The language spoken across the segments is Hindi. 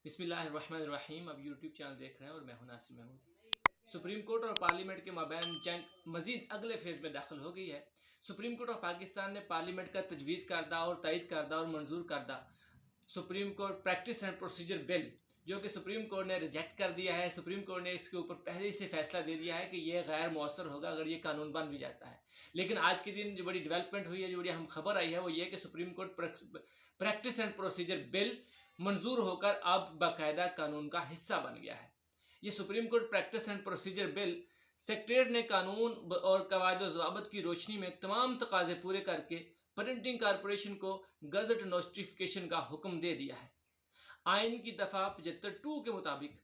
बिस्मिल्लाहिर्रहमानिर्रहीम। अब यूट्यूब चैनल देख रहे हैं और मैं हूं नासिर महमूद। सुप्रीम कोर्ट और पार्लियामेंट के माबैन जंग मजीद अगले फेज में दाखिल हो गई है। सुप्रीम कोर्ट ऑफ पाकिस्तान ने पार्लियामेंट का तजवीज़ करदा और तइद करदा और मंजूर करदा supreme court practice and procedure bill, जो कि सुप्रीम कोर्ट ने रिजेक्ट कर दिया है। सुप्रीम कोर्ट ने इसके ऊपर पहले से फैसला दे दिया है कि यह गैर मौसर होगा अगर ये कानून बन भी जाता है। लेकिन आज के दिन जो बड़ी डेवलपमेंट हुई है, जो बड़ी हम खबर आई है, वो ये कि supreme court practice and procedure bill मंजूर होकर अब बाकायदा कानून का हिस्सा बन गया है। ये supreme court practice and procedure bill secretariat ने कानून और कवायद ज़वाबत की रोशनी में तमाम तकाजे पूरे करके प्रिंटिंग कॉरपोरेशन को गजट नोटिफिकेशन का हुक्म दे दिया है। आइन की दफा 75(2) के मुताबिक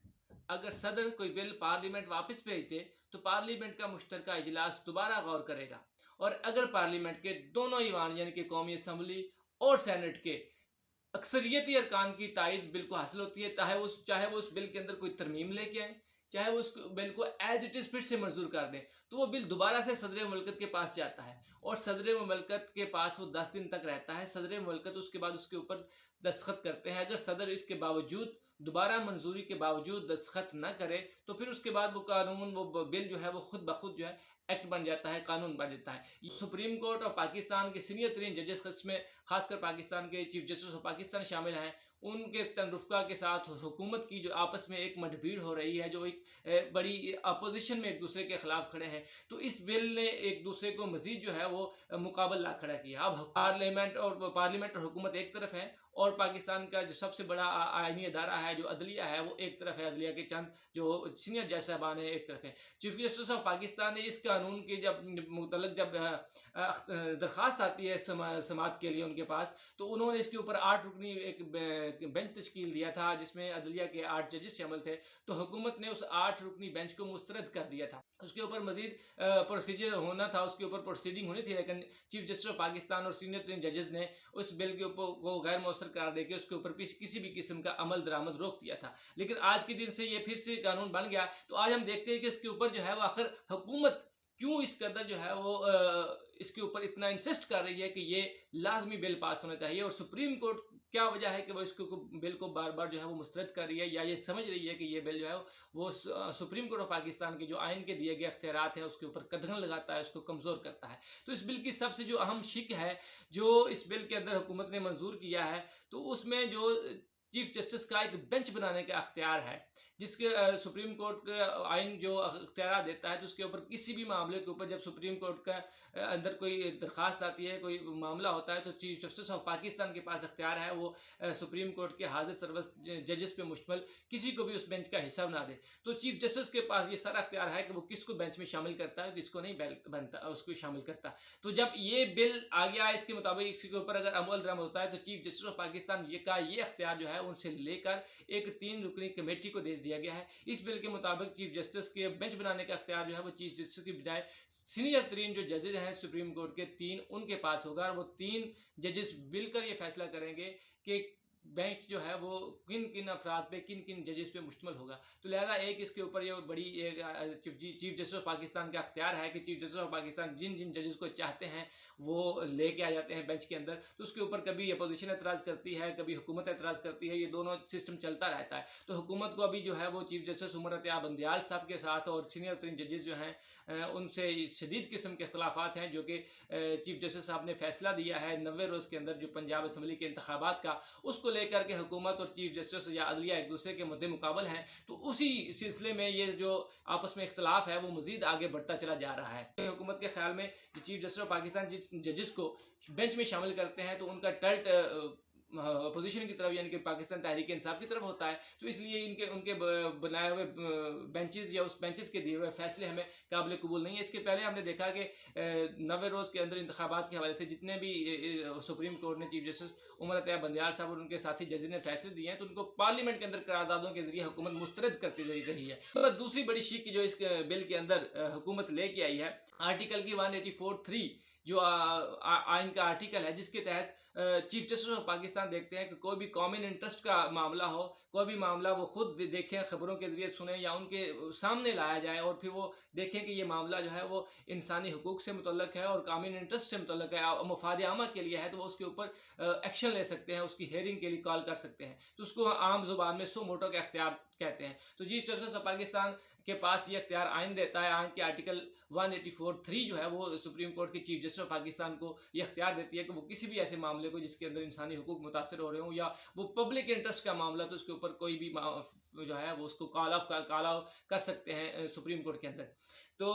अगर सदर कोई बिल पार्लियामेंट वापस भेज दे तो पार्लियामेंट का मुश्तरका इजलास दोबारा गौर करेगा, और अगर पार्लियामेंट के दोनों ईवान यानी कि कौमी असम्बली और सेनेट के अक्सरियती अरकान की तायद बिल को हासिल होती है, चाहे वो उस बिल के अंदर कोई तरमीम लेके आए, चाहे वो उस बिल को एज इट इज़ फिर से मंजूर कर दें, तो वो बिल दोबारा से सदर मुमलकत के पास जाता है और सदर मुमलकत के पास वो 10 दिन तक रहता है। सदर मुमलकत उसके बाद उसके ऊपर दस्तखत करते हैं। अगर सदर इसके बावजूद दोबारा मंजूरी के बावजूद दस्तखत न करे तो फिर उसके बाद वो कानून, वो बिल जो है वो खुद ब खुद जो है एक्ट बन जाता है, कानून बन जाता है। सुप्रीम कोर्ट ऑफ पाकिस्तान के सीनियर तरीन जजेस, जिसमें खासकर पाकिस्तान के चीफ जस्टिस ऑफ पाकिस्तान शामिल हैं, उनके तनरुफ़ा के साथ हुकूमत की जो आपस में एक मुठभेड़ हो रही है, जो एक बड़ी अपोजिशन में एक दूसरे के खिलाफ खड़े हैं, तो इस बिल ने एक दूसरे को मजीद जो है वो मुकाबला खड़ा किया। अब पार्लियामेंट और हुकूमत एक तरफ है और पाकिस्तान का जो सबसे बड़ा आइनी अदारा है, जो अदलिया है, वो एक तरफ है। अदलिया के चंद जो सीनियर जज साहबान है एक तरफ है। चीफ जस्टिस ऑफ पाकिस्तान ने इस कानून की जब दरख्वास्त आती है समात के लिए उनके पास, तो उन्होंने इसके ऊपर 8 रुकनी एक बेंच तश्कील दिया था जिसमें अदलिया के 8 जजेस शामिल थे। तो हुकूमत ने उस 8 रुकनी बेंच को मुस्तरद कर दिया था। उसके ऊपर मजीद प्रोसीजर होना था, उसके ऊपर प्रोसीडिंग होनी थी, लेकिन चीफ जस्टिस ऑफ पाकिस्तान और सीनियर तरीन जजेस ने उस बिल के ऊपर को गैर मौसर करार देकर उसके ऊपर किसी भी किस्म का अमल दरामद रोक दिया था। लेकिन आज के दिन से ये फिर से कानून बन गया। तो आज हम देखते हैं कि इसके ऊपर जो है वो आखिर हुकूमत क्यों इस कदर जो है वो इसके ऊपर इतना इंसिस्ट कर रही है कि ये लाजमी बिल पास होना चाहिए, और सुप्रीम कोर्ट क्या वजह है कि वो इसको बिल को बार बार जो है वो मुस्तरद कर रही है, या ये समझ रही है कि ये बिल जो है वो सुप्रीम कोर्ट ऑफ पाकिस्तान के जो आइन के दिए गए अख्तियारात हैं उसके ऊपर कदगन लगाता है, उसको कमज़ोर करता है। तो इस बिल की सबसे जो अहम शिक है, जो इस बिल के अंदर हुकूमत ने मंजूर किया है, तो उसमें जो चीफ जस्टिस का एक बेंच बनाने का अख्तियार है, जिसके सुप्रीम कोर्ट का आइन जो अख्तियार देता है, तो उसके ऊपर किसी भी मामले के ऊपर जब सुप्रीम कोर्ट का अंदर कोई दरख्वास्त आती है, कोई मामला होता है, तो चीफ जस्टिस ऑफ पाकिस्तान के पास अख्तियार है वो सुप्रीम कोर्ट के हाजिर सरवस जजेस पे मुश्तमिल किसी को भी उस बेंच का हिस्सा बना दे। तो चीफ जस्टिस के पास ये सारा अख्तियार है कि वो किसको बेंच में शामिल करता है, किसको नहीं बनता उसको शामिल करता। तो जब ये बिल आ गया, इसके मुताबिक इसके ऊपर अगर अमल दरामद होता है, तो चीफ जस्टिस ऑफ पाकिस्तान ये अख्तियार जो है उनसे लेकर एक 3 रुकनी कमेटी को दे दिया गया है। इस बिल के मुताबिक चीफ जस्टिस के बेंच बनाने का अख्तियार जो है वो चीफ जस्टिस की बजाय सीनियर तरीन जो जजेज हैं सुप्रीम कोर्ट के 3, उनके पास होगा, और वो 3 जजेस मिलकर ये फैसला करेंगे कि बेंच जो है वो किन किन अफराद पे, किन किन जजेस पे मुश्तमिल होगा। तो लिहाजा एक इसके ऊपर ये बड़ी चीफ जस्टिस ऑफ पाकिस्तान का अख्तियार है कि चीफ जस्टिस ऑफ पाकिस्तान जिन जिन जजेस को चाहते हैं वो लेके आ जाते हैं बेंच के अंदर। तो उसके ऊपर कभी अपोजिशन एतराज़ करती है, कभी हुकूमत एतराज़ करती है, ये दोनों सिस्टम चलता रहता है। तो हुकूमत को अभी जो है वो चीफ जस्टिस उमर अतिया बंदियाल साहब के साथ और सीनियर तरीन जजेस जो हैं उनसे शदीद किस्म के इख्तलाफात हैं, जो कि चीफ जस्टिस साहब ने फैसला दिया है 90 रोज़ के अंदर जो पंजाब असम्बली के इंतखाबात का, उसको लेकर के हुकूमत और चीफ जस्टिस या अदलिया एक दूसरे के मुद्दे मुकाबल हैं। तो उसी सिलसिले में ये जो आपस में इख्तलाफ है वो मजीद आगे बढ़ता चला जा रहा है। हुकूमत के ख्याल में चीफ जस्टिस ऑफ पाकिस्तान जिस जजेस को बेंच में शामिल करते हैं तो उनका टल्ट अपोजिशन की तरफ यानी कि पाकिस्तान तहरीक इंसाफ की तरफ होता है, तो इसलिए उनके बनाए हुए बेंचेस या उस बेंचेस के दिए हुए फैसले हमें काबिल कबूल नहीं है। इसके पहले हमने देखा कि 90 रोज़ के अंदर इंतखाबात के हवाले से जितने भी सुप्रीम कोर्ट ने चीफ जस्टिस उमर अतिया बंदियाल साहब और उनके साथी जजेस ने फैसले दिए हैं, तो उनको पार्लियामेंट के अंदर करारदादों के जरिए हुकूमत मुस्तरद करती रही है। तो दूसरी बड़ी शीख जो इस बिल के अंदर हुकूमत लेके आई है, आर्टिकल की 184(3) जो आइन का आर्टिकल है, जिसके तहत चीफ जस्टिस ऑफ पाकिस्तान देखते हैं कि कोई भी कॉमन इंटरेस्ट का मामला हो, कोई भी मामला वो खुद देखें, खबरों के ज़रिए सुने या उनके सामने लाया जाए और फिर वो देखें कि ये मामला जो है वो इंसानी हकूक़ से मुतल्लक है और कॉमन इंटरेस्ट से मुतल्लक है, मफाद आमा के लिए है, तो वो उसके ऊपर एक्शन ले सकते हैं, उसकी हेयरिंग के लिए कॉल कर सकते हैं। तो उसको आम ज़ुबान में सो मोटो का इख्तियार कहते हैं। तो चीफ जस्टिस ऑफ पाकिस्तान के पास ये इख्तियार आइन देता है। आइन के आर्टिकल 184(3) जो है वो सुप्रीम कोर्ट के चीफ जस्टिस ऑफ पाकिस्तान को ये इख्तियार देती है कि वो किसी भी ऐसे मामले को जिसके अंदर इंसानी हकूक मुतासर हो रहे हों या वो पब्लिक इंटरेस्ट का मामला, तो उसके ऊपर कोई भी जो है वो उसको कॉल ऑफ कर सकते हैं सुप्रीम कोर्ट के अंदर। तो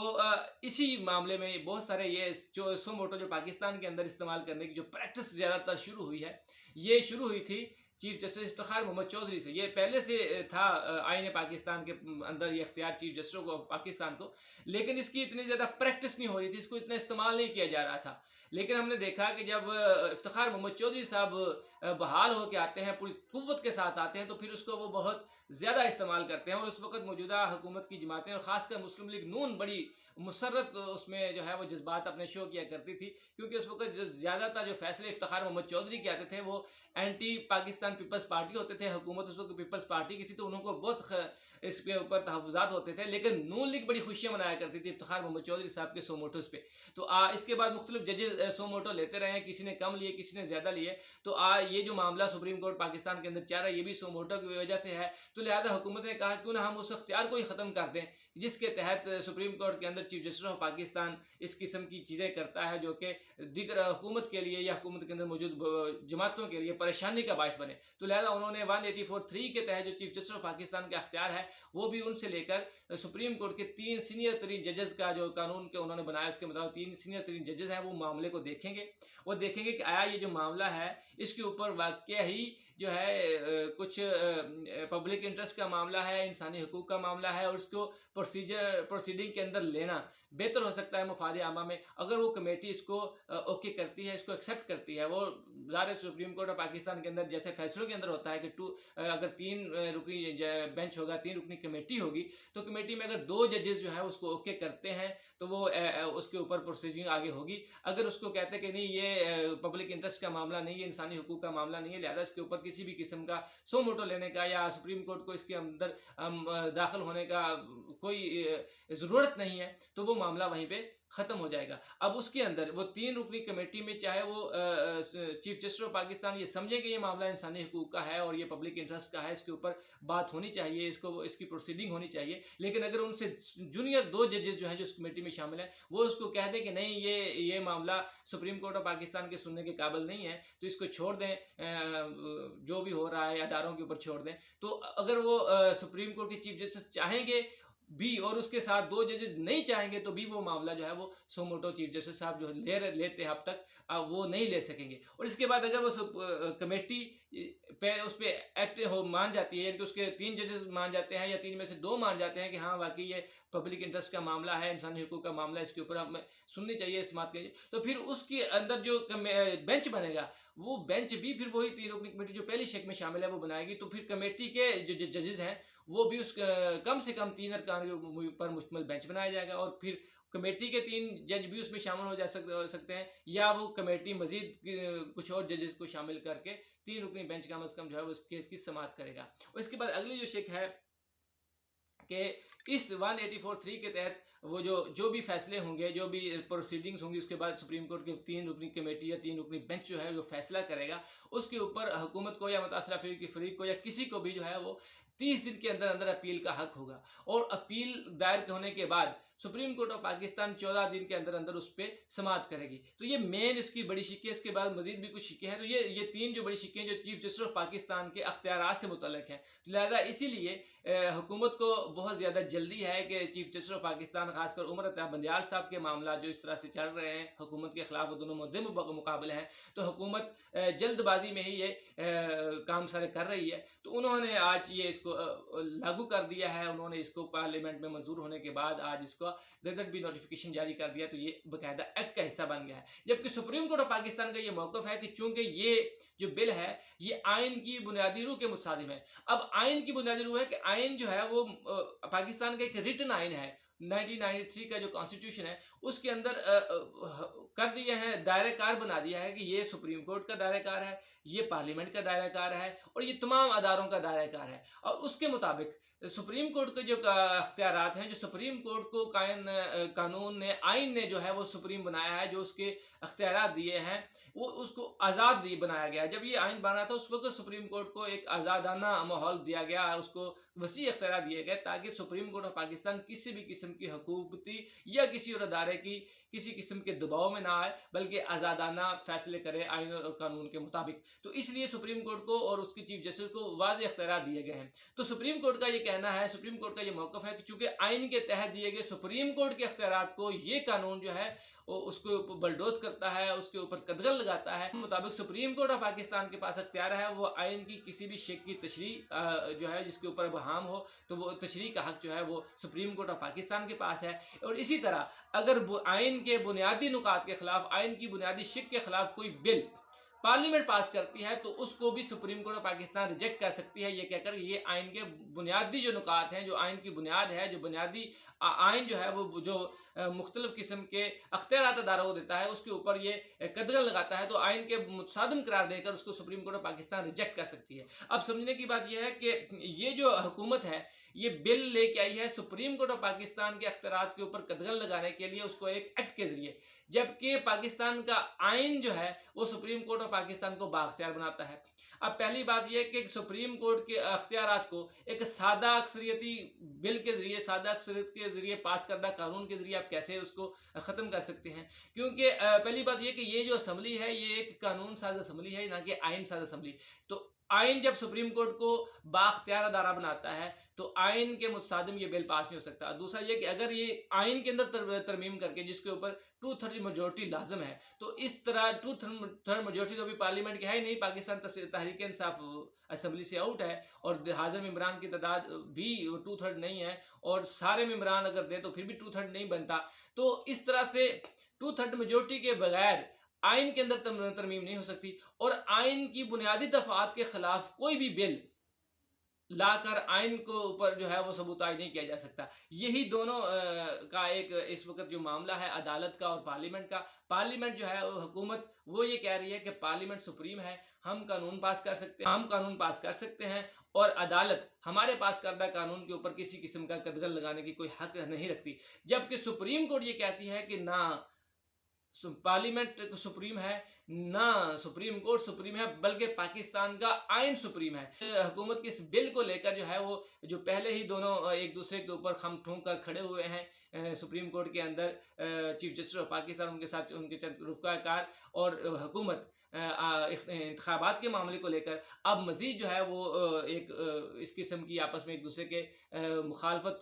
इसी मामले में बहुत सारे ये जो सो मोटो जो पाकिस्तान के अंदर इस्तेमाल करने की जो प्रैक्टिस ज़्यादातर शुरू हुई है, ये शुरू हुई थी चीफ जस्टिस इफ्तिखार मोहम्मद चौधरी से। ये पहले से था आईन पाकिस्तान के अंदर ये इख्तियार चीफ जस्टिस को पाकिस्तान को, लेकिन इसकी इतनी ज़्यादा प्रैक्टिस नहीं हो रही थी, इसको इतना इस्तेमाल नहीं किया जा रहा था। लेकिन हमने देखा कि जब इफ्तिखार मोहम्मद चौधरी साहब बहाल होकर आते हैं, पूरी कुव्वत के साथ आते हैं, तो फिर उसको वो बहुत ज़्यादा इस्तेमाल करते हैं। और उस वक्त मौजूदा हुकूमत की जमातें और ख़ासकर मुस्लिम लीग नून बड़ी मुसर्रत उसमें जो है वो जज्बात अपने शो किया करती थी, क्योंकि उस वक्त जो ज़्यादातर जो फैसले इफ्तिखार मोहम्मद चौधरी के आते थे वो एंटी पाकिस्तान पीपल्स पार्टी होते थे। हुकूमत उस वक्त पीपल्स पार्टी की थी, तो उनको बहुत इसके ऊपर तहफ़्फ़ुज़ात होते थे। लेकिन नून लीग बड़ी खुशियाँ मनाया करती थी इफ्तिखार मोहम्मद चौधरी साहब के सो मोटोज़ पे। तो इसके बाद मुख्तलिफ जजेस सो मोटो लेते रहे हैं, किसी ने कम लिए, किसी ने ज़्यादा लिए। तो ये जो मामला सुप्रीम कोर्ट पाकिस्तान के अंदर चल रहा है, ये भी सो मोटो की वजह से है। तो लिहाजा हुकूमत ने कहा क्यों ना हम उस इख्तियार को ही ख़त्म कर दें जिसके तहत सुप्रीम कोर्ट के अंदर चीफ जस्टिस ऑफ पाकिस्तान इस किस्म की चीज़ें करता है जो कि दिगर हुकूमत के लिए या हुकूमत के अंदर मौजूद जमातों के लिए परेशानी का बायस बने। तो लिहाजा उन्होंने 184(3) के तहत जो चीफ जस्टिस ऑफ पाकिस्तान का इख्तियार है वो भी उनसे लेकर सुप्रीम कोर्ट के 3 सीनियर तरीन जजेस का जो कानून के उन्होंने बनाया, उसके मुताबिक 3 सीनियर तरीन जजेस हैं, वो मामले को देखेंगे। वो देखेंगे कि आया ये जो मामला है इसके ऊपर वाकई ही जो है कुछ पब्लिक इंटरेस्ट का मामला है, इंसानी हकूक़ का मामला है, और उसको प्रोसीडिंग के अंदर लेना बेहतर हो सकता है मफाद आमा में। अगर वो कमेटी इसको ओके करती है, इसको एक्सेप्ट करती है, वो ज़ाहिर सुप्रीम कोर्ट ऑफ पाकिस्तान के अंदर जैसे फैसलों के अंदर होता है कि अगर 3 रुकनी बेंच होगा, 3 रुकनी कमेटी होगी, तो कमेटी में अगर 2 जजेस जो है उसको ओके करते हैं तो वो उसके ऊपर प्रोसीडिंग आगे होगी। अगर उसको कहते हैं कि नहीं ये पब्लिक इंटरेस्ट का मामला नहीं है, इंसानी हकूक़ का मामला नहीं है, लिहाजा इसके ऊपर किसी भी किस्म का सो मोटो लेने का या सुप्रीम कोर्ट को इसके अंदर दाखिल होने का कोई ज़रूरत नहीं है, तो वो मामला वहीं पे ख़त्म हो जाएगा। अब उसके अंदर वो 3 रुकनी कमेटी में चाहे वो चीफ जस्टिस ऑफ पाकिस्तान ये समझे कि ये मामला इंसानी हकूक़ का है और ये पब्लिक इंटरेस्ट का है, इसके ऊपर बात होनी चाहिए, इसकी प्रोसीडिंग होनी चाहिए। लेकिन अगर उनसे जूनियर 2 जजेस जो हैं जो उस कमेटी में शामिल हैं, वो उसको कह दें कि नहीं ये मामला सुप्रीम कोर्ट ऑफ पाकिस्तान के सुनने के काबिल नहीं है, तो इसको छोड़ दें, जो भी हो रहा है अदारों के ऊपर छोड़ दें। तो अगर वो सुप्रीम कोर्ट के चीफ जस्टिस चाहेंगे भी और उसके साथ 2 जजेस नहीं चाहेंगे तो भी वो मामला जो है वो सो मोटो चीफ जस्टिस साहब जो लेते हैं अब तक, वो नहीं ले सकेंगे। और इसके बाद अगर वो कमेटी पे उस पर एक्ट मान जाती है, यानी उसके 3 जजेस मान जाते हैं या 3 में से 2 मान जाते हैं कि हाँ वाकई ये पब्लिक इंटरेस्ट का मामला है, इंसानी हकूक़ का मामला है, इसके ऊपर हमें सुननी चाहिए, समात चाहिए, तो फिर उसके अंदर जो बेंच बनेगा वो बेंच भी फिर वही 3 रुकनी कमेटी जो पहली शेक में शामिल है वो बनाएगी। तो फिर कमेटी के जो जजेस हैं वो भी उस कम से कम 3 अरकान पर मुश्तमिल बेंच बनाया जाएगा, और फिर कमेटी के 3 जज भी उसमें शामिल हो सकते हैं, या वो कमेटी मजीद कुछ और जजेस को शामिल करके 3 रुकनी बेंच कम अज़ कम जो है उस केस की समाअत करेगा। और इसके बाद अगली जो शेक है कि इस 184(3) के तहत वो जो भी फैसले होंगे, जो भी प्रोसीडिंग्स होंगी, उसके बाद सुप्रीम कोर्ट की 3 रुकनी कमेटी या 3 रुकनी बेंच जो है जो फैसला करेगा, उसके ऊपर हुकूमत को या मुतासरा फरीक को या किसी को भी जो है वो 30 दिन के अंदर अंदर अपील का हक होगा। और अपील दायर होने के बाद सुप्रीम कोर्ट ऑफ पाकिस्तान 14 दिन के अंदर अंदर उस पर समाअत करेगी। तो ये मेन इसकी बड़ी शिक्के, इसके बाद मजीद भी कुछ शिक्के हैं। तो ये 3 जो बड़ी शिक्के हैं जो चीफ जस्टिस ऑफ पाकिस्तान के अख्तियारात से मुतल्लिक हैं। लिहाजा इसीलिए हुकूमत को बहुत ज़्यादा जल्दी है कि चीफ जस्टिस ऑफ पाकिस्तान खासकर उमर अता बंदियाल साहब के मामला जो इस तरह से चल रहे हैं हुकूमत के खिलाफ, वो दोनों मुद्दे मुकाबले हैं, तो हुकूमत जल्दबाजी में ही ये काम सारे कर रही है। तो उन्होंने आज ये इसको लागू कर दिया है, उन्होंने इसको पार्लियामेंट में मंजूर होने के बाद आज इसको गजट भी नोटिफिकेशन जारी कर दिया, तो ये बाकायदा एक्ट का हिस्सा बन गया है। जबकि सुप्रीम कोर्ट ऑफ पाकिस्तान का ये मौक़िफ़ है कि चूंकि ये जो बिल है ये आइन की बुनियादी रूह के मुसादिम है। अब आइन की बुनियादी रूह है कि आइन जो है वो पाकिस्तान का एक रिटन आइन है, 1993 का जो कॉन्स्टिट्यूशन है उसके अंदर कर दिए हैं, दायरा कार बना दिया है कि ये सुप्रीम कोर्ट का दायरा कार है, ये पार्लियामेंट का दायरा कार है और ये तमाम अदारों का दायरा कार है। और उसके मुताबिक सुप्रीम कोर्ट के जो अख्तियारात हैं, जो सुप्रीम कोर्ट को कानून ने, आइन ने जो है वो सुप्रीम बनाया है, जो उसके अख्तियारात दिए हैं वो उसको आज़ाद बनाया गया। जब ये आइन बना था उस वक्त सुप्रीम कोर्ट को एक आज़ादाना माहौल दिया गया, उसको वसी अख्तियार दिए गए ताकि सुप्रीम कोर्ट ऑफ पाकिस्तान किसी भी किस्म की हुकूमती या किसी और अदारे की किसी किस्म के दबाव में ना आए, बल्कि आज़ादाना फैसले करे आइन और कानून के मुताबिक। तो इसलिए सुप्रीम कोर्ट को और उसकी चीफ जस्टिस को वाज़ेह अख्तियार दिए गए हैं। तो सुप्रीम कोर्ट का ये कहना है, सुप्रीम कोर्ट का ये मौक़िफ़ है कि चूंकि आइन के तहत दिए गए सुप्रीम कोर्ट के अख्तियारात को ये कानून जो है वो उसके ऊपर बलडोज करता है, उसके ऊपर कदगन लगाता है। मुताबिक सुप्रीम कोर्ट ऑफ पाकिस्तान के पास अख्तियार है वो आइन की किसी भी शेख की तशरीह जो है जिसके ऊपर बहाम हो, तो वो तशरीह का हक जो है वो सुप्रीम कोर्ट ऑफ पाकिस्तान के पास है। और इसी तरह अगर आइन के बुनियादी नुकात के खिलाफ, आइन की बुनियादी शिक के खिलाफ कोई बिल पार्लियामेंट पास करती है तो उसको भी supreme court of Pakistan reject कर सकती है, ये कहकर ये आइन के बुनियादी जो नुकात हैं, जो आइन की बुनियाद है, जो बुनियादी आइन जो है वो जो मुख्तलिफ किस्म के अख्तियारात अदारों को देता है उसके ऊपर ये कदगन लगाता है, तो आइन के मुतसादिम करार देकर उसको supreme court of Pakistan reject कर सकती है। अब समझने की बात यह है कि ये जो हुकूमत है ये बिल लेके आई है सुप्रीम कोर्ट ऑफ पाकिस्तान के अख्तियारात के ऊपर कदगन लगाने के लिए, उसको एक एक्ट के जरिए, जबकि पाकिस्तान का आइन जो है वो सुप्रीम कोर्ट ऑफ पाकिस्तान को बाख्तियार बनाता है। अब पहली बात यह कि सुप्रीम कोर्ट के अख्तियारात को एक सादा अक्सरियती बिल के जरिए, सादा अक्सरियत के जरिए पास करदा कानून के जरिए आप कैसे उसको ख़त्म कर सकते हैं, क्योंकि पहली बात यह कि ये जो असम्बली है ये एक कानून साज असम्बली है, ना कि आइन साज असम्बली। तो आइन जब सुप्रीम कोर्ट को बाख्तियार अदारा बनाता है तो आइन के मुतसादिम ये बिल पास नहीं हो सकता। दूसरा ये कि अगर ये आइन के अंदर तरमीम करके जिसके ऊपर 2/3 मेजोरिटी लाजम है, तो इस तरह 2/3 मेजोरिटी तो अभी पार्लियामेंट की है ही नहीं, पाकिस्तान तहरीक इंसाफ असम्बली से आउट है और हाजिर मेम्बरान की तादाद भी 2/3 नहीं है, और सारे मेम्बरान अगर दे तो फिर भी 2/3 नहीं बनता। तो इस तरह से 2/3 मेजोरिटी के बगैर आइन के अंदर तरमीम नहीं हो सकती, और आइन की बुनियादी दफात के खिलाफ कोई भी बिल लाकर आइन को ऊपर जो है वो सबूताज नहीं किया जा सकता। यही दोनों का एक इस वक्त जो मामला है अदालत का और पार्लियामेंट का। पार्लियामेंट जो है हुकूमत वो ये कह रही है कि पार्लियामेंट सुप्रीम है, हम कानून पास कर सकते हैं, हम कानून पास कर सकते हैं, और अदालत हमारे पास करदा कानून के ऊपर किसी किस्म का कदगन लगाने की कोई हक नहीं रखती। जबकि सुप्रीम कोर्ट ये कहती है कि ना पार्लियामेंट सुप्रीम है, ना सुप्रीम कोर्ट सुप्रीम है, बल्कि पाकिस्तान का आइन सुप्रीम है। हुकूमत के इस बिल को लेकर जो है वो जो पहले ही दोनों एक दूसरे के ऊपर खम ठूंक कर खड़े हुए हैं सुप्रीम कोर्ट के अंदर, चीफ जस्टिस ऑफ पाकिस्तान, उनके साथ उनके चंद रुफ़क़ाकार और हुकूमत इंतखाबात के मामले को लेकर अब मज़ीद जो है वो इस किस्म की आपस में एक दूसरे के मुखालफत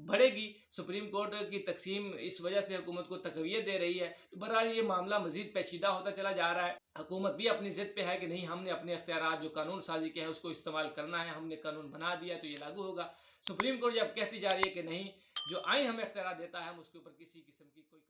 बढ़ेगी। सुप्रीम कोर्ट की तकसीम इस वजह से हुकूमत को तक़वियत दे रही है। तो बहरहाल ये मामला मज़ीद पेचीदा होता चला जा रहा है। हुकूमत भी अपनी ज़िद पे है कि नहीं, हमने अपने अख्तियारात जो कानून साजी के हैं उसको इस्तेमाल करना है, हमने कानून बना दिया तो ये लागू होगा। सुप्रीम कोर्ट जब कहती जा रही है कि नहीं, जो आइन हमें अख्तियारात देता है हम उसके ऊपर किसी किस्म की कोई